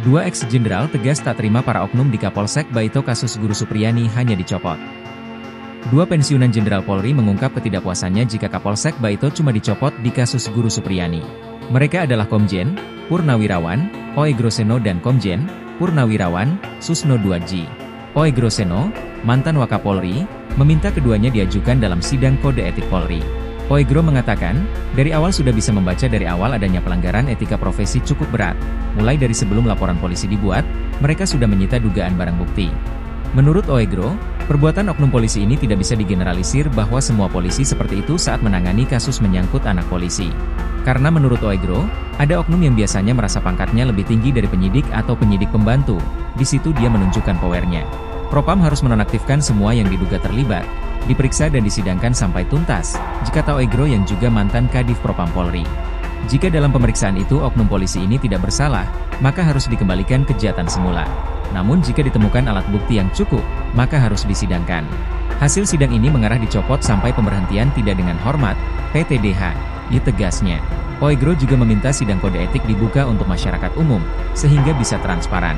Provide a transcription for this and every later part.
Dua ex-jenderal tegas tak terima para oknum di Kapolsek Baito kasus Guru Supriyani hanya dicopot. Dua pensiunan Jenderal Polri mengungkap ketidakpuasannya jika Kapolsek Baito cuma dicopot di kasus Guru Supriyani. Mereka adalah Komjen Purnawirawan Oegroseno dan Komjen Purnawirawan Susno Duadji. Oegroseno, mantan Wakapolri, meminta keduanya diajukan dalam sidang kode etik Polri. Oegro mengatakan, dari awal sudah bisa membaca dari awal adanya pelanggaran etika profesi cukup berat. Mulai dari sebelum laporan polisi dibuat, mereka sudah menyita dugaan barang bukti. Menurut Oegro, perbuatan oknum polisi ini tidak bisa digeneralisir bahwa semua polisi seperti itu saat menangani kasus menyangkut anak polisi. Karena menurut Oegro, ada oknum yang biasanya merasa pangkatnya lebih tinggi dari penyidik atau penyidik pembantu. Di situ dia menunjukkan powernya. Propam harus menonaktifkan semua yang diduga terlibat, diperiksa dan disidangkan sampai tuntas, jika kata Oegro yang juga mantan Kadif Propam Polri. Jika dalam pemeriksaan itu oknum polisi ini tidak bersalah, maka harus dikembalikan ke jabatan semula. Namun jika ditemukan alat bukti yang cukup, maka harus disidangkan. Hasil sidang ini mengarah dicopot sampai pemberhentian tidak dengan hormat, PTDH, tegasnya. Oegro juga meminta sidang kode etik dibuka untuk masyarakat umum, sehingga bisa transparan.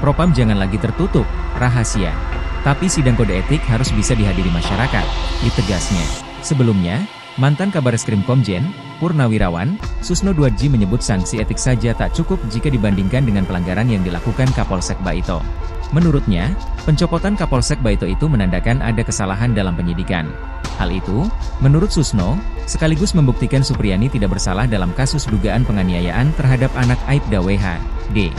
Propam jangan lagi tertutup, rahasia. Tapi sidang kode etik harus bisa dihadiri masyarakat, tegasnya. Sebelumnya, mantan Kabareskrim Komjen Purnawirawan Susno Duadji menyebut sanksi etik saja tak cukup jika dibandingkan dengan pelanggaran yang dilakukan Kapolsek Baito. Menurutnya, pencopotan Kapolsek Baito itu menandakan ada kesalahan dalam penyidikan. Hal itu, menurut Susno, sekaligus membuktikan Supriyani tidak bersalah dalam kasus dugaan penganiayaan terhadap anak Aibda WH, D.